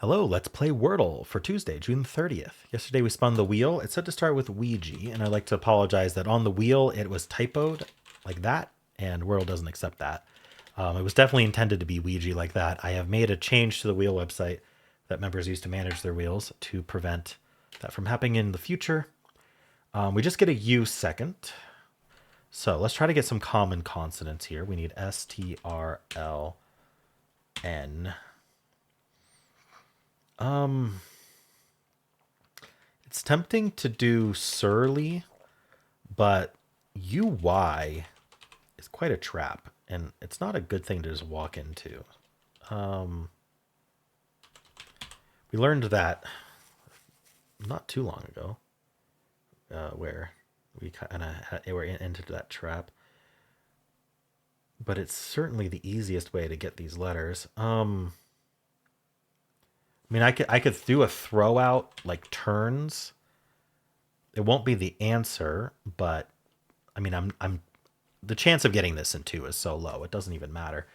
Hello, let's play Wordle for Tuesday, June 30th. Yesterday we spun the wheel. It said to start with Ouija, and I'd like to apologize that on the wheel it was typoed like that, and Wordle doesn't accept that. It was definitely intended to be Ouija like that. I have made a change to the wheel website that members use to manage their wheels to prevent that from happening in the future. We just get a U second. So let's try to get some common consonants here. We need S, T, R, L, N. It's tempting to do surly, but UY is quite a trap, and it's not a good thing to just walk into. We learned that not too long ago, where we kind of were into that trap. But it's certainly the easiest way to get these letters. I mean, I could do a throw out like turns. It won't be the answer, but I mean, I'm the chance of getting this in two is so low. It doesn't even matter.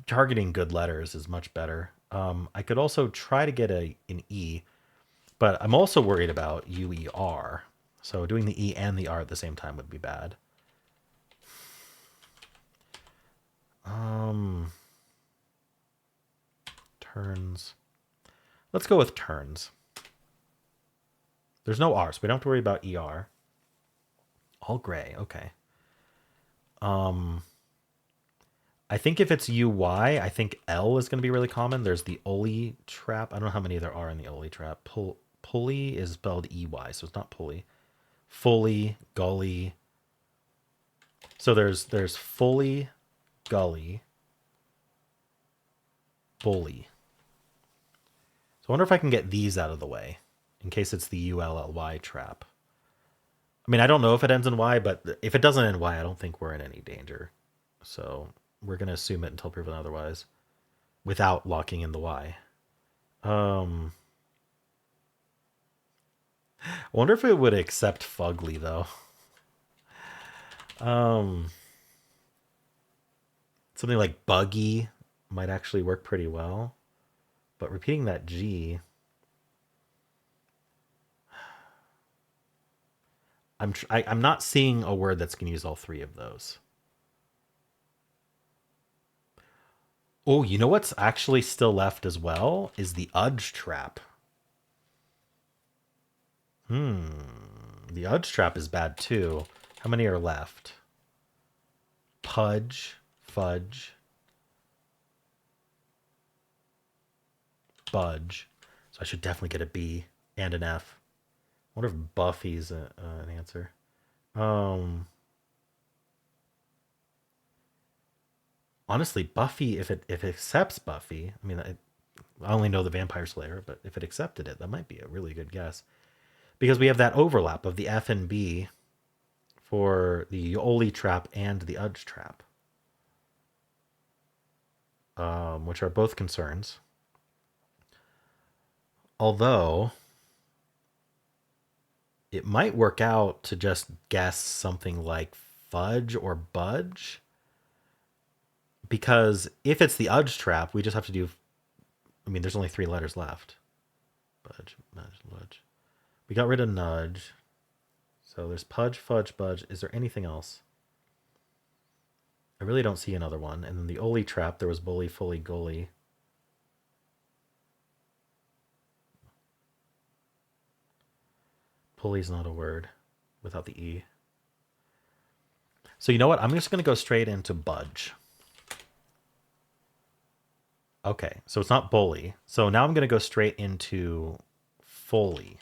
Targeting good letters is much better. I could also try to get an E, but I'm also worried about UER. So doing the E and the R at the same time would be bad. Turns. Let's go with turns. There's no R, so we don't have to worry about ER. All gray, okay. I think if it's UY, I think L is going to be really common. There's the Oli trap. I don't know how many there are in the Oli trap. Pulley is spelled EY, so it's not pulley. Fully, gully. So there's fully, gully, bully. So I wonder if I can get these out of the way in case it's the ULLY trap. I mean, I don't know if it ends in Y, but if it doesn't end Y, I don't think we're in any danger. So we're going to assume it until proven otherwise without locking in the Y. I wonder if it would accept fugly, though. Something like buggy might actually work pretty well. But repeating that G, I'm not seeing a word that's going to use all three of those. Oh, you know what's actually still left as well is the Udge trap. The Udge trap is bad too. How many are left? Pudge, fudge, budge. So I should definitely get a B and an F. I wonder if Buffy's an answer. Honestly, Buffy, if it accepts Buffy, I mean, I only know the Vampire Slayer, but if it accepted it, that might be a really good guess. Because we have that overlap of the F and B for the Oli trap and the Udge trap, which are both concerns. Although it might work out to just guess something like fudge or budge. Because if it's the Udge trap, we just have to do. I mean, there's only three letters left. Budge, budge, budge. We got rid of nudge. So there's pudge, fudge, budge. Is there anything else? I really don't see another one. And then the Oli trap, there was bully, fully, gully. Pulley's not a word without the E. So you know what? I'm just going to go straight into budge. Okay, so it's not bully. So now I'm going to go straight into fully.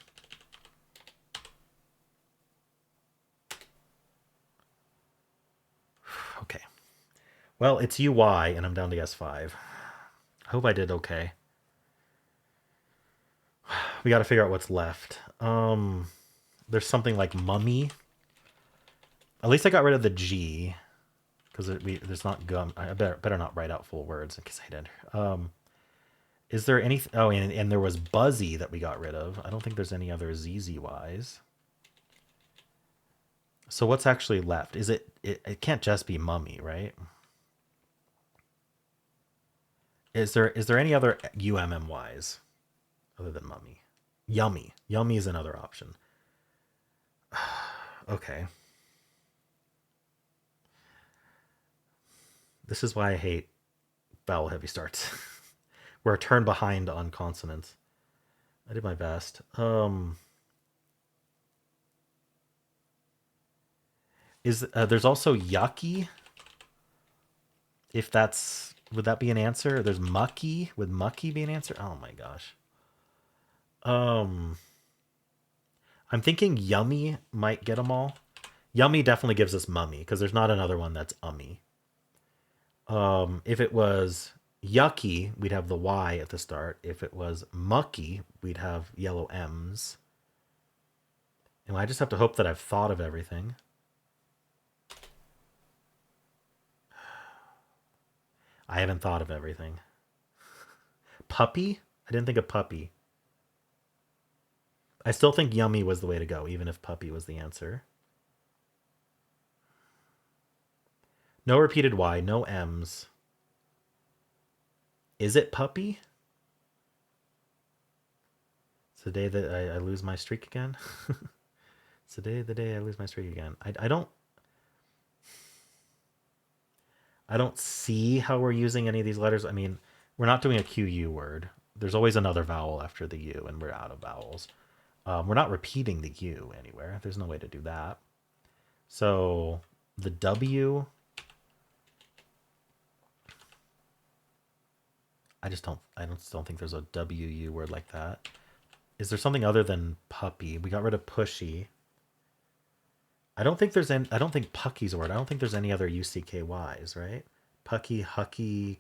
Okay. Well, it's UY, and I'm down to S5. I hope I did okay. We got to figure out what's left. There's something like mummy. At least I got rid of the G, because there's not gum. I better not write out full words in case I did. Is there any? Oh, and there was buzzy that we got rid of. I don't think there's any other ZZYs. So what's actually left? It can't just be mummy, right? Is there any other UMMYs other than mummy? Yummy. Yummy is another option. Okay. This is why I hate vowel heavy starts. We're a turn behind on consonants. I did my best. Is there's also yucky? If that's would that be an answer? There's mucky. Would mucky be an answer? Oh my gosh. Um, I'm thinking yummy might get them all. Yummy definitely gives us mummy because there's not another one that's ummy. If it was yucky, we'd have the Y at the start. If it was mucky, we'd have yellow M's. And I just have to hope that I've thought of everything. I haven't thought of everything. Puppy? I didn't think of puppy. I still think yummy was the way to go, even if puppy was the answer. No repeated Y, no M's. Is it puppy? It's the day that I lose my streak again. It's the day I lose my streak again. I don't see how we're using any of these letters. I mean, we're not doing a QU word. There's always another vowel after the U, and we're out of vowels. We're not repeating the U anywhere. There's no way to do that. So the W, I just don't think there's a WU word like that. Is there something other than puppy? We got rid of pushy. I don't think Pucky's a word. I don't think there's any other UCKYs, right? Pucky, Hucky,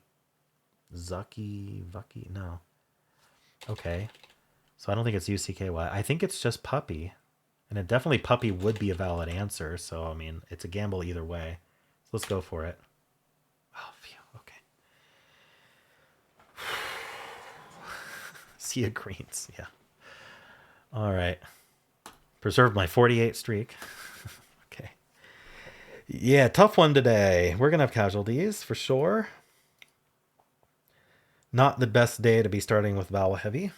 Zucky, Vucky. No. Okay. So I don't think it's UCKY. I think it's just puppy. And it definitely puppy would be a valid answer. So, I mean, it's a gamble either way. So let's go for it. Oh, phew. Okay. Sea of greens. Yeah. All right. Preserved my 48 streak. Okay. Yeah, tough one today. We're going to have casualties for sure. Not the best day to be starting with vowel heavy.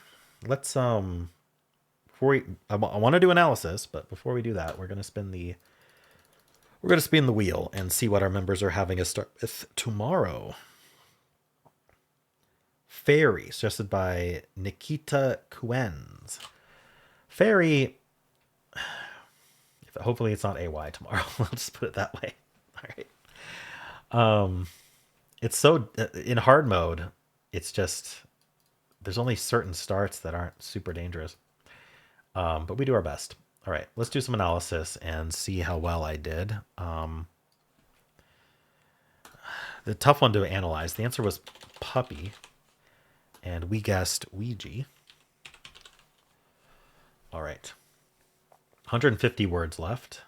Let's before I want to do analysis, but before we do that, we're going to spin the wheel and see what our members are having us start with tomorrow. Fairy, suggested by Nikita Kuenz. Fairy, hopefully it's not AY tomorrow. I'll just put it that way. All right. It's so in hard mode. It's just there's only certain starts that aren't super dangerous. But we do our best. All right, let's do some analysis and see how well I did. The tough one to analyze. The answer was puppy, and we guessed Ouija. All right. 150 words left.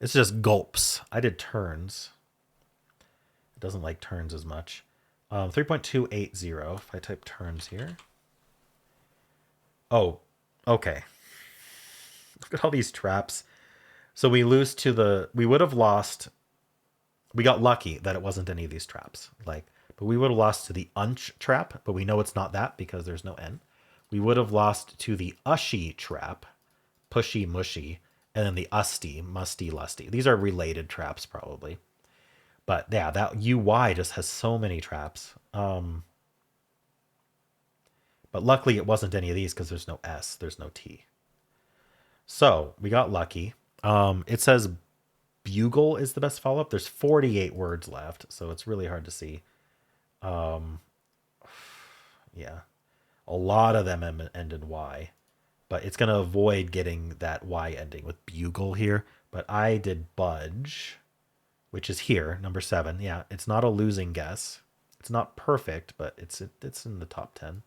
It's just gulps. I did turns. It doesn't like turns as much. 3.280 if I type turns here. Oh, okay. Look at all these traps. So we lose to we would have lost. We got lucky that it wasn't any of these traps. But we would have lost to the unch trap, but we know it's not that because there's no N. We would have lost to the ushy trap, pushy, mushy, and then the usty, musty, lusty. These are related traps probably. But yeah, that UY just has so many traps. But luckily it wasn't any of these because there's no S, there's no T. So we got lucky. It says bugle is the best follow-up. There's 48 words left, so it's really hard to see. Yeah. A lot of them end in Y. But it's going to avoid getting that Y ending with bugle here. But I did budge, which is here, number 7. Yeah, it's not a losing guess. It's not perfect, but it's in the top 10.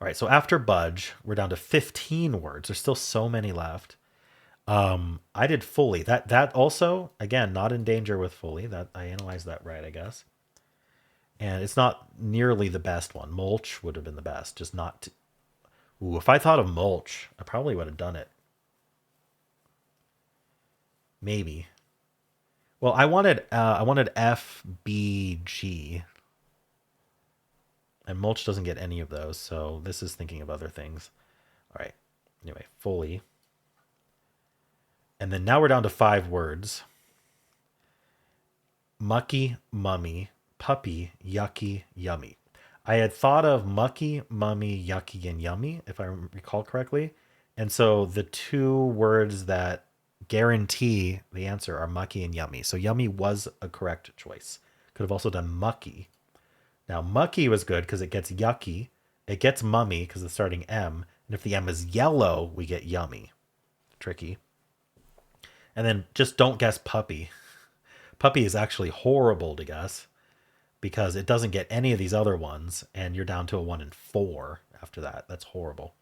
All right, so after budge, we're down to 15 words. There's still so many left. I did fully. That also, again, not in danger with fully. That I analyzed that right, I guess. And it's not nearly the best one. Mulch would have been the best, just not. Ooh, if I thought of mulch, I probably would have done it. Maybe. Well, I wanted FBG. And mulch doesn't get any of those, so this is thinking of other things. All right. Anyway, fully. And then now we're down to 5 words. Mucky, mummy, puppy, yucky, yummy. I had thought of mucky, mummy, yucky, and yummy, if I recall correctly. And so the 2 words that guarantee the answer are mucky and yummy. So yummy was a correct choice. Could have also done mucky. Now, mucky was good because it gets yucky. It gets mummy because it's starting M. And if the M is yellow, we get yummy. Tricky. And then just don't guess puppy. Puppy is actually horrible to guess because it doesn't get any of these other ones, and you're down to a 1 in 4 after that. That's horrible.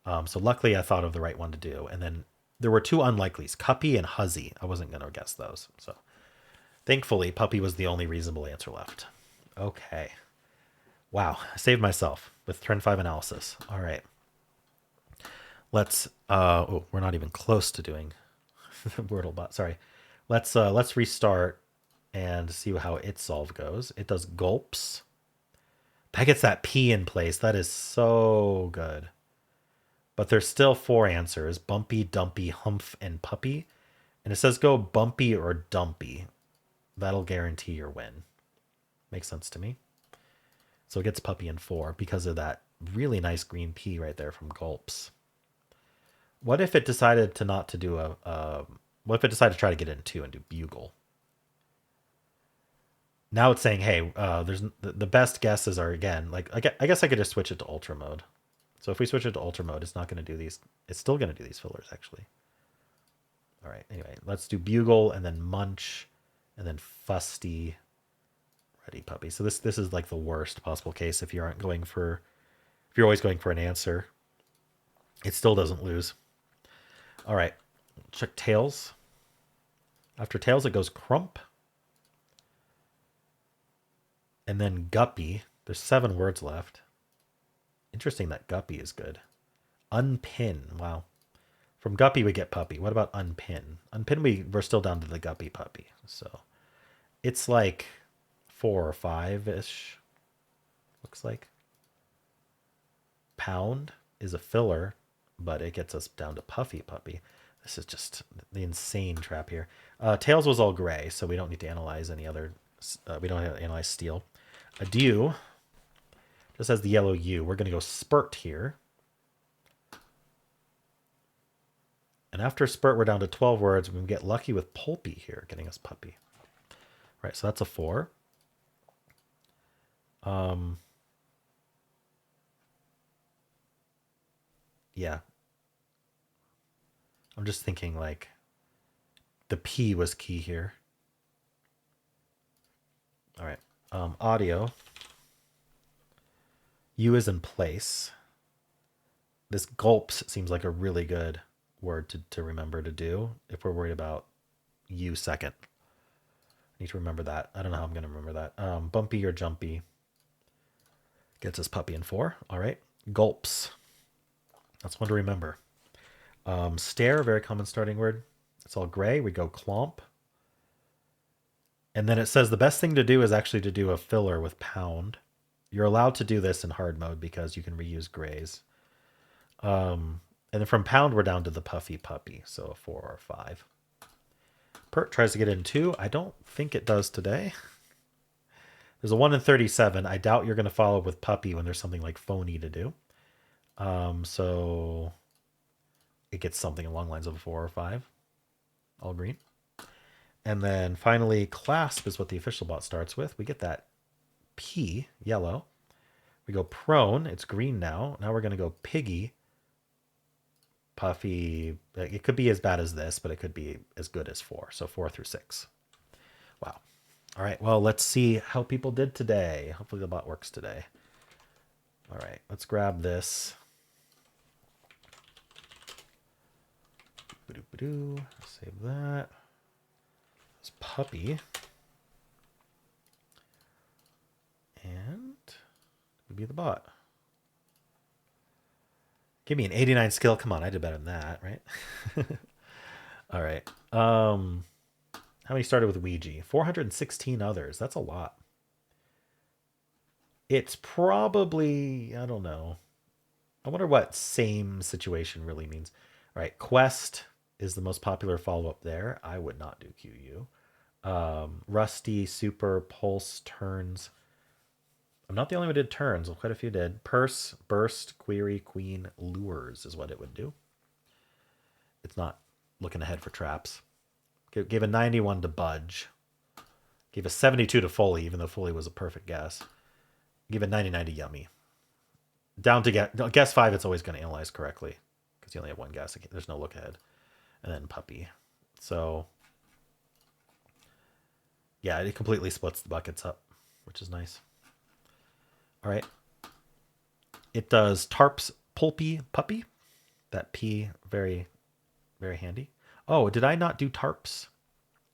So luckily I thought of the right one to do. And then there were 2 unlikelies, cuppy and huzzy. I wasn't going to guess those. So thankfully, puppy was the only reasonable answer left. Okay. Wow, I saved myself with Trend 5 analysis. All right. Let's, oh, we're not even close to doing Wordle Bot. Sorry. Let's restart and see how its solve goes. It does gulps. That gets that P in place. That is so good. But there's still 4 answers: bumpy, dumpy, humph, and puppy. And it says go bumpy or dumpy. That'll guarantee your win. Makes sense to me. So it gets puppy in 4 because of that really nice green P right there from gulps. What if it decided to not to do what if it decided to try to get in 2 and do bugle? Now it's saying, hey, there's the best guesses are, again, like, I guess I could just switch it to ultra mode. So if we switch it to ultra mode, it's not going to do these. It's still going to do these fillers, actually. All right. Anyway, let's do bugle and then munch and then fusty, ready puppy. So this is like the worst possible case if you aren't going for, if you're always going for an answer. It still doesn't lose. All right. Check tails. After tails, it goes crump. And then guppy. There's 7 words left. Interesting that guppy is good. Unpin. Wow. From guppy, we get puppy. What about unpin? Unpin, we're still down to the guppy puppy. So it's like 4 or 5-ish. Looks like. Pound is a filler, but it gets us down to puffy puppy. This is just the insane trap here. Tails was all gray, so we don't need to analyze any other. We don't have to analyze steel. A dew just has the yellow U. We're going to go spurt here. And after spurt, we're down to 12 words. We can get lucky with pulpy here, getting us puppy. Right, so that's a 4. Yeah. I'm just thinking like the P was key here. All right. Audio. U is in place. This gulps seems like a really good word to remember to do if we're worried about U second. I need to remember that. I don't know how I'm going to remember that. Bumpy or jumpy gets us puppy in 4. All right. Gulps. That's one to remember. Stare, very common starting word. It's all gray. We go clomp. And then it says the best thing to do is actually to do a filler with pound. You're allowed to do this in hard mode because you can reuse grays. And then from pound, we're down to the puffy puppy. So a 4 or a 5. Pert tries to get in 2. I don't think it does today. There's a 1 in 37. I doubt you're going to follow with puppy when there's something like phony to do. So it gets something along the lines of a 4 or 5. All green. And then finally, clasp is what the official bot starts with. We get that P, yellow. We go prone. It's green now. Now we're going to go piggy, puffy. It could be as bad as this, but it could be as good as 4. So 4 through 6. Wow. All right. Well, let's see how people did today. Hopefully the bot works today. All right. Let's grab this. Save that. It's puppy. And would be the bot. Give me an 89 skill. Come on, I did better than that, right? All right. How many started with Ouija? 416 others. That's a lot. It's probably, I don't know. I wonder what same situation really means. All right, Quest is the most popular follow-up there. I would not do QU. Rusty, Super, Pulse, Turns. I'm not the only one who did Turns. Quite a few did. Purse, Burst, Query, Queen, Lures is what it would do. It's not looking ahead for traps. Gave a 91 to Budge. Gave a 72 to Foley, even though Foley was a perfect guess. Gave a 99 to Yummy. Down to guess 5, it's always going to analyze correctly because you only have one guess. There's no look ahead. And then Puppy. So, yeah, it completely splits the buckets up, which is nice. All right. It does Tarps, Pulpy, Puppy. That P, very, very handy. Oh, did I not do Tarps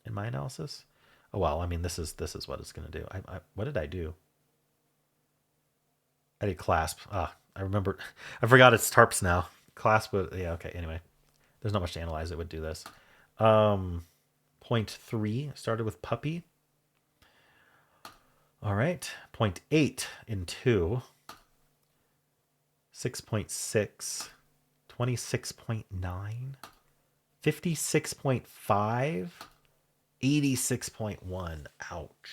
in my analysis? Oh, well, I mean, this is what it's going to do. What did I do? I did Clasp. I remember. I forgot it's Tarps now. Clasp would, yeah, okay, anyway. There's not much to analyze. It would do this. Point 3 started with Puppy. All right. Point 8 in 2. 6.6. 26.9. 56.5. 86.1. Ouch.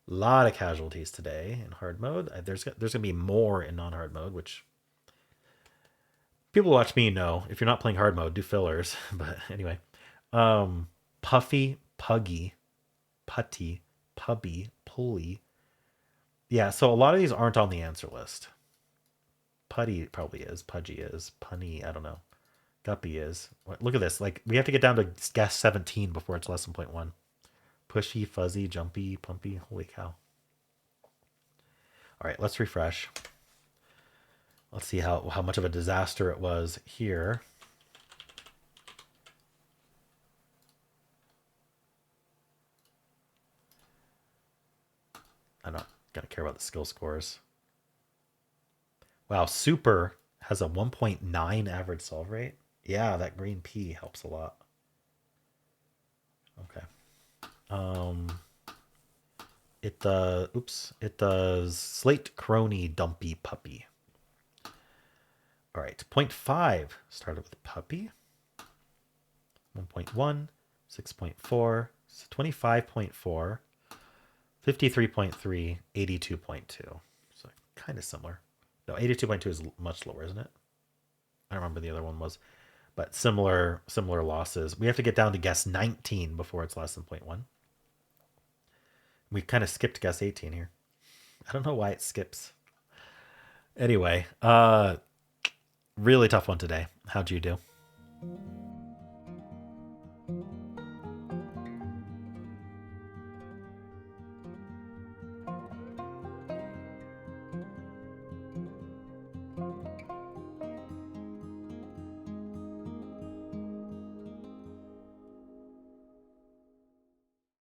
A lot of casualties today in hard mode. There's going to be more in non-hard mode, which people who watch me know. If you're not playing hard mode, do fillers. But anyway. Puffy, Puggy, Putty, Pubby, Pulley. Yeah, so a lot of these aren't on the answer list. Putty probably is. Pudgy is. Punny, I don't know. Guppy is. Look at this. Like, we have to get down to guess 17 before it's less than 0.1. Pushy, fuzzy, jumpy, pumpy. Holy cow. All right, let's refresh. Let's see how much of a disaster it was here. I'm not going to care about the skill scores. Wow, Super has a 1.9 average solve rate. Yeah, that green P helps a lot. Okay. It does Slate Crony Dumpy Puppy. All right, 0.5 started with Puppy. 1.1, 6.4, 25.4, 53.3, 82.2. So kind of similar. No, 82.2 is much lower, isn't it? I don't remember the other one was, but similar losses. We have to get down to guess 19 before it's less than 0.1. We kind of skipped guess 18 here. I don't know why it skips. Anyway, really tough one today. How'd you do?